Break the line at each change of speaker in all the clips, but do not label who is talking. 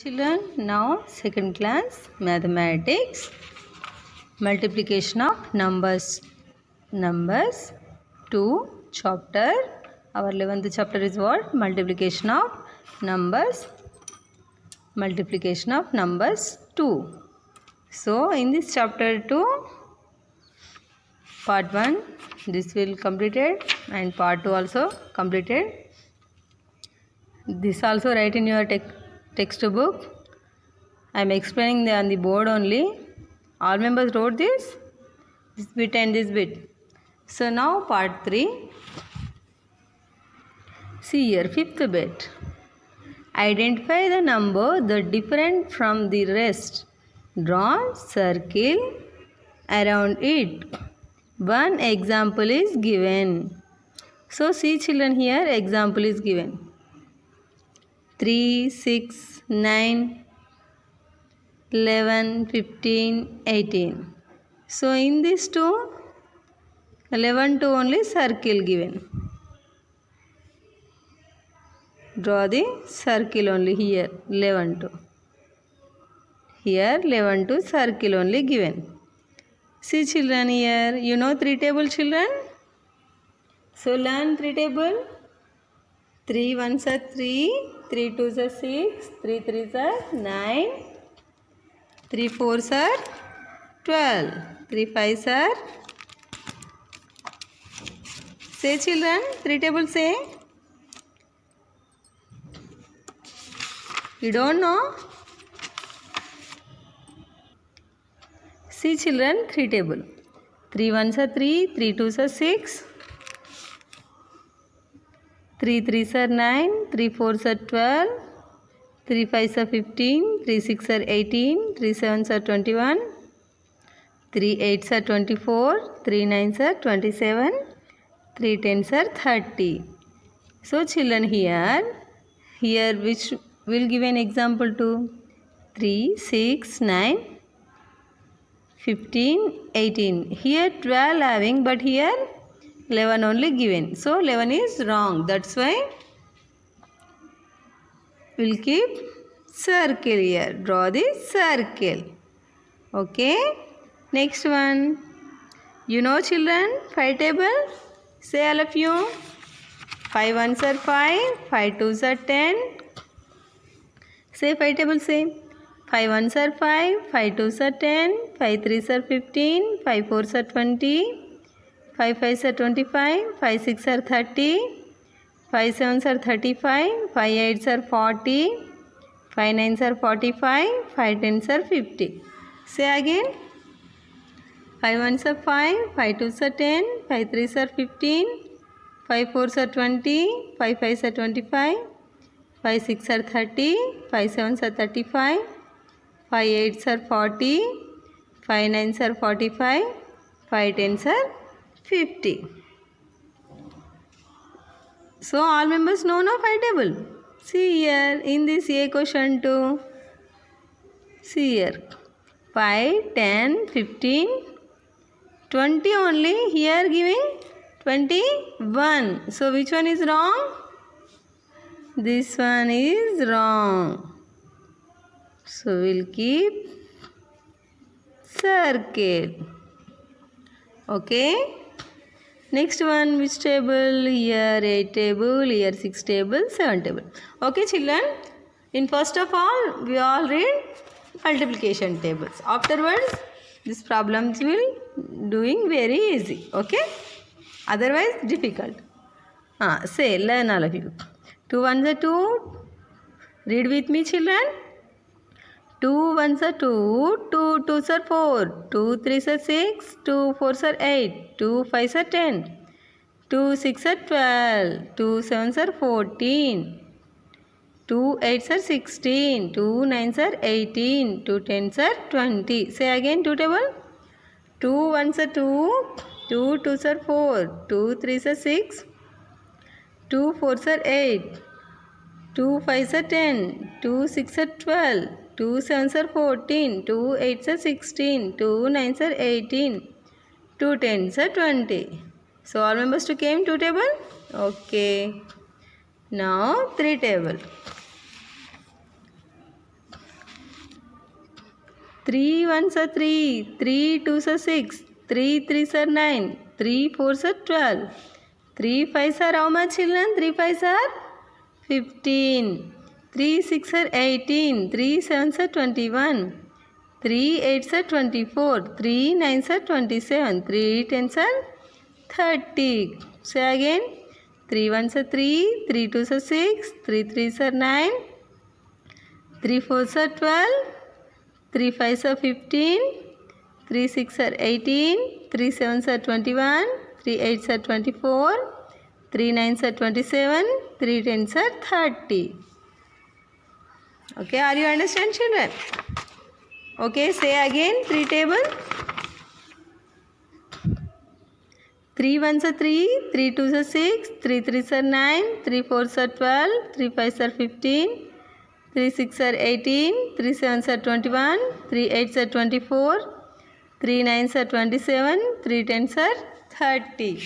Children, now second class mathematics, multiplication of numbers 2 chapter. Our 11th chapter is what? Multiplication of numbers 2. So in this chapter 2, part 1 this will completed and part 2 also completed. This also write in your textbook. I am explaining on the board only. All members wrote this bit and this bit. So now part 3. See here, fifth bit. Identify the number that different from the rest. Draw circle around it. One example is given. So see children, here example is given. 3, 6, 9, 11, 15, 18. So in this 2, 11 to only circle given. Draw the circle only here, 11 to. Here 11 to circle only given. See children, here you know 3 table children. So learn 3 table. 3 1s are 3, 3 2s are 6, 3 3s are 9, 3 4s are 12, 3 5s are. Say children, 3 table say. You don't know? See children, 3 table. 3 1s are 3, 3 2s are 6, 3 3s are 9, 3 4s are 12, 3 5s are 15, 3 6s are 18, 3 7s are 21, 3 8s are 24, 3 9s are 27, 3 10s are 30. So children, here which will give an example to 3, 6, 9, 15, 18. Here 12 having, but here 11 only given. So 11 is wrong. That's why we'll keep circle here. Draw the circle. Okay. Next one. You know children, 5 table. Say all of you. 5 1s are 5. 5 2s are 10. Say 5 table say. 5 1s are 5. 5 2s are 10. 5 3s are 15. 5 4s are 20. 5 5s are 25, 5 6 are 30, 5 7s are 35, 5 8s are 40, 5 9s are 45, 5 10s are 50. Say again. 5 1s are 5, 5 2s are 10, 5 3s are 15, 5 4s are 20, 5 5s are 25, 5 6 are 30, 5 7s are 35, 5 8s are 40, 5 9s are 45, 5 10s are 50. So all members know no 5 table. See here in this A question too. See here 5, 10, 15, 20 only. Here giving 21. So which one is wrong? This one is wrong. So we'll keep circle. Okay. Next one, which table? Here 8 table, here 6 table, 7 table. Okay children, in first of all, we all read multiplication tables. Afterwards, these problems will doing very easy. Okay? Otherwise, difficult. Say, learn all of you. 2 1s are 2. Read with me children. 2 1s are 2, 2 2s are 4, 2 3s are 6, 2 4s are 8, 2 5s are 10, 2 6 are 12, 2 7s are 14, 2 8s are 16, 2 9s are 18, 2 10s are 20. Say again 2 table. 2 1s are 2, 2 2s are 4, 2 3s are 6, 2 4s are 8, 2 5s are 10, 2 6s are 12, 2 7s are 14, 2 8s are 16, 2 9s are 18, 2 10s are 20. So all members to came 2 table? Okay. Now 3 table. 3 ones are 3, 3 twos are 6, 3 threes are 9, 3 fours are 12, 3 fives are how much children? 3 fives are 15, 3 six are 18, 3 sevens are 21, 3 eights are 24, 3 nines are 27, 3 tens are 30. Say again. 3 ones are 3, 3 twos are 6, 3 threes are 9, 3 fours are 12, 3 fives are 15, 3 six are 18, 3 sevens are 21, 3 eights are 24, 3 nines are 27, 3 tens are 30. Okay, are you understand children? Okay, say again 3 table. 3 ones are 3, 3 twos are 6, 3 threes are 9, 3 fours are 12, 3 fives are 15, 3 six are 18, 3 sevens are 21, 3 eights are 24, 3 nines are 27, 3 tens are 30.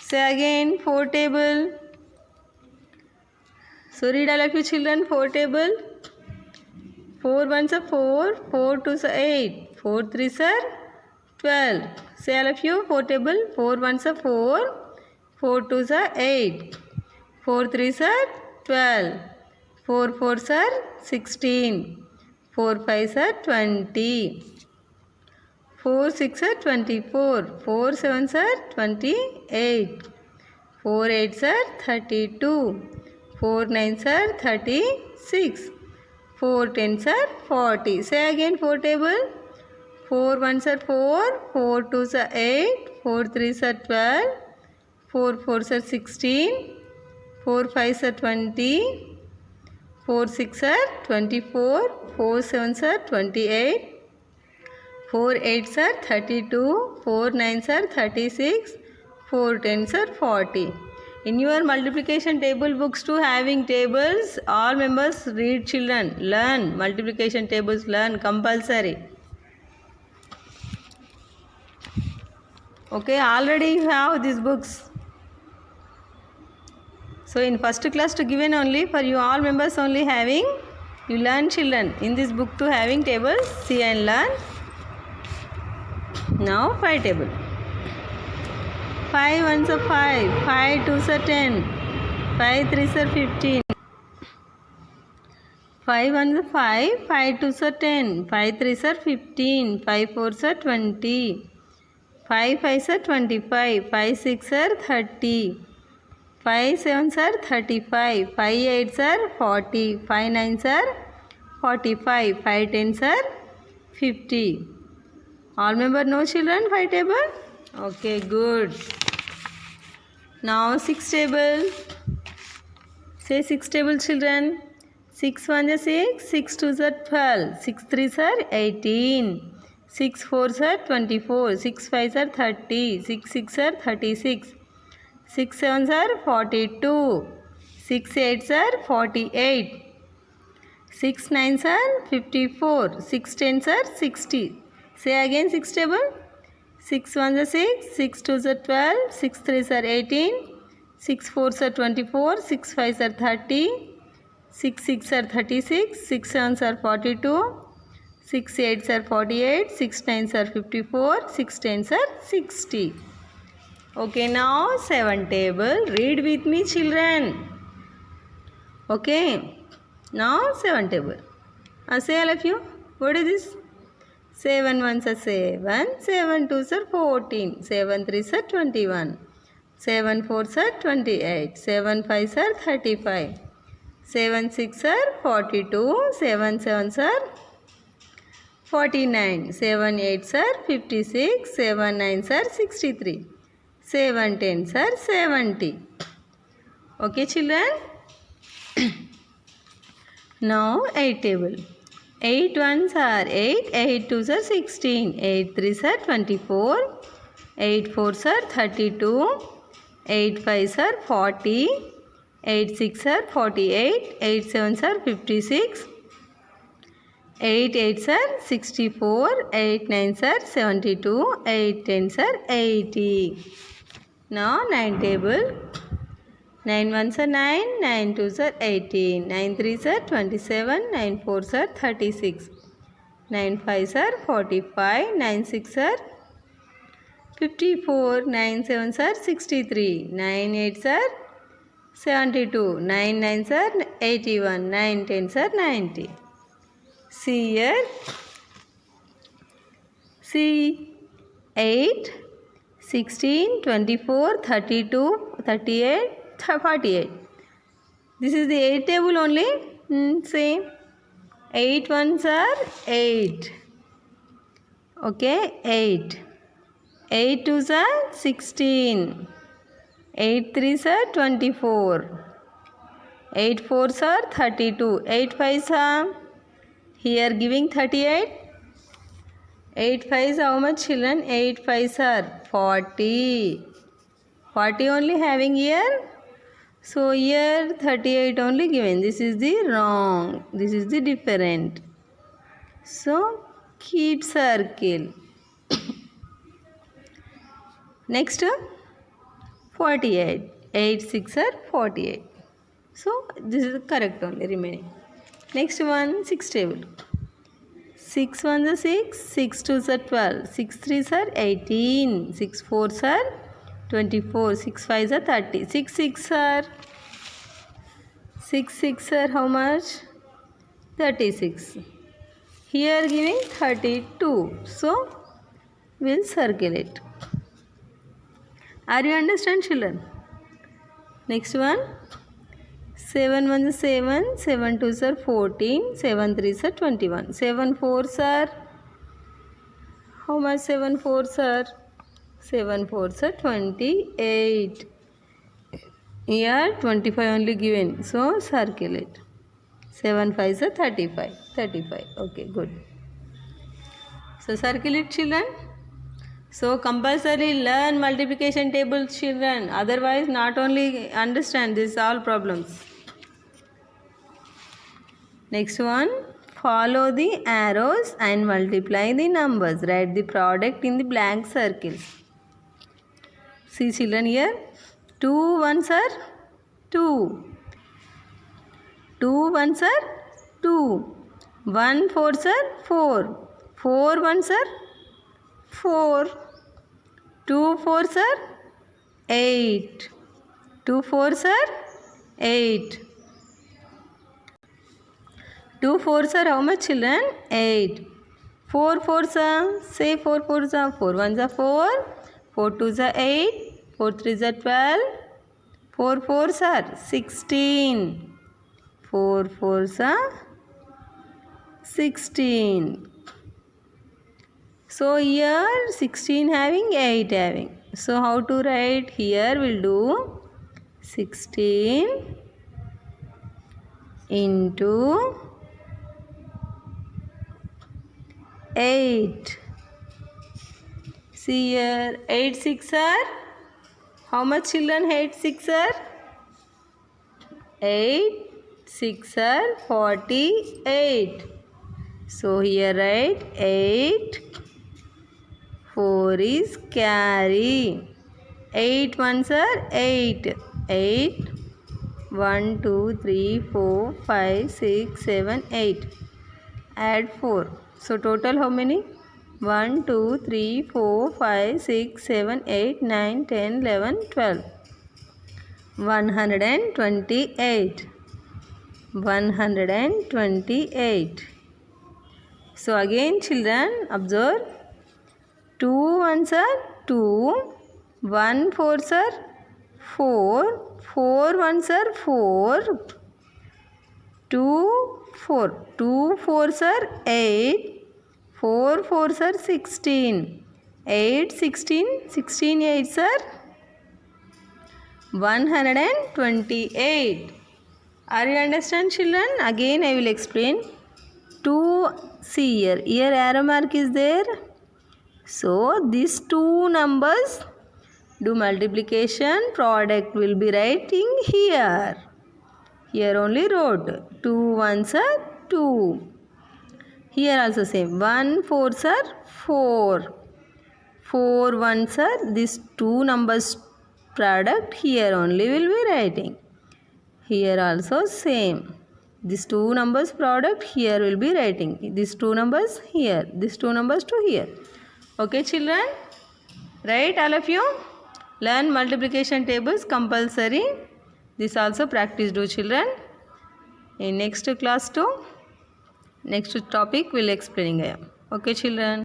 Say again 4 table. So read all of you children 4 table. 4 ones are 4, 4 twos are 8, 4 threes are 12. Say all of you 4 table. 4 ones are 4, 4 twos are 8, 4 threes are 12, 4 fours are 16, 4 fives are 20, 4 six are 24, 4 sevens are 28, 4 eights are 32, 4 nines are 36, 4 tens are 40. Say again 4 table. 4 ones are 4, 4 twos are 8, 4 threes are 12, 4 fours are 16, 4 fives are 20, 4 six are 24, 4 sevens are 28, 4 eights are 32, 4 nines are 36, 4 tens are 40. In your multiplication table books too having tables, all members read children, learn multiplication tables, learn compulsory. Okay, already you have these books. So in first class to given only for you all members only having, you learn children. In this book to having tables, see and learn. Now 5 table. 5 ones are 5, 5 twos are 10, 5 threes are 15. 5 ones are 5, 5 twos are 10, 5 threes are 15, 5 fours are 20, 5 fives are 25, 5 six are 30, 5 sevens are 35, 5 eights are 40, 5 nines are 45, 5 tens are 50. All member know children 5 table? Okay, good. Now 6 table. Say 6 table children. 6 ones are 6, 6 twos are 12, 6 threes are 18, 6 fours are 24, 6 fives are 30, 6 six are 36, 6 sevens are 42, 6 eights are 48, 6 nines are 54, 6 tens are 60. Say again 6 table. 6 ones are 6, 6 twos are 12, 6 threes are 18, 6 fours are 24, 6 fives are 30, 6 six are 36, 6 sevens are 42, 6 eights are 48, 6 nines are 54, 6 tens are 60. Okay, now 7 table. Read with me children. Okay, now 7 table. Say all of you, what is this? 7 ones are 7, 7 twos are 14, 7 threes are 21, 7 fours are 28, 7 fives are 35, 7 six are 42, 7 sevens are 49, 7 eights are 56, 7 nines are 63, 7 tens are 70. Okay children? Now 8 table. 8 ones are 8, 8 twos are 16, 8 threes are 24, 8 fours are 32, 8 fives are 40, 8 six are 48, 8 sevens are 56, 8 eights are 64, 8 nines are 72, 8 tens are 80. Now 9 table. 9 ones are 9, 9 twos are 18, 9 threes are 27, 9 fours are 36, 9 fives are 45, 9 six are 54, 9 sevens are 63, 9 eights are 72, 9 nines are 81, 9 tens are 90. See here. See 8, 16, 24, 32, 38, 48. This is the 8 table only. Same. 8 ones are 8. Okay, 8. 8 twos are 16. 8 threes are 24. 8 fours are 32. 8 fives are here giving 38. 8 fives how much children? 8 fives are 40. 40 only having here. So here 38 only given. This is the wrong. This is the different. So keep circle. Next 48. 8 6 are 48. So this is the correct only remaining. Next one 6 table. 6 ones are 6, 6 twos are 12, 6 threes are 18, 6 fours are 24, 6 fives are 30, 6 six are how much? 36. Here giving 32. So we'll circle it. Are you understand children? Next one. 7 ones are 7, 7 twos are 14, 7 threes are 21, 7 fours are how much? 7 fours are 28. Here 25 only given, so circle it. 7 fives are 35. Okay, good. So circle it children. So compulsory learn multiplication table children, otherwise not only understand these all problems. Next one, follow the arrows and multiply the numbers. Write the product in the blank circles. See children here, 2 ones are 2. 2 ones are 2. 1 fours are 4. 4 ones are 4. 2 fours are 8. 2 fours are 8. 2 fours are how much children? 8. 4 fours are, say 4 fours are, 4 ones are 4. 4 twos are 8. 4 threes are 12. 4 fours are 16. 4 fours are 16. So here 16 having, 8 having. So how to write? Here we'll do 16 into 8. See here, 8 6 are how much children? 8 6 are 8 6 are 48. So here write 8. 4 is carry. 8 ones are 8. 8. 1 2 3 4 5 6 7 8. Add 4. So total how many? 1 2 3 4 5 6 7 8 9 10 11 12. 128. 128. So again children observe, 2 ones are 2, 1 fours are 4, 4 ones are 4, 2 4, 2 fours are 8, 4 fours are 16, 8 16, 16 eights are 128. Are you understand children? Again I will explain. 2, see here, here arrow mark is there. So these two numbers do multiplication, product will be writing here. Here only wrote 2 ones are 2. Here also same, 1 fours are 4. 4 ones are, these two numbers product, here only will be writing. Here also same. These two numbers product, here will be writing. These two numbers here. These two numbers to here. Okay, children? Right, all of you? Learn multiplication tables compulsory. This also practice do, children. In next class too, next topic will explaining. Okay, children?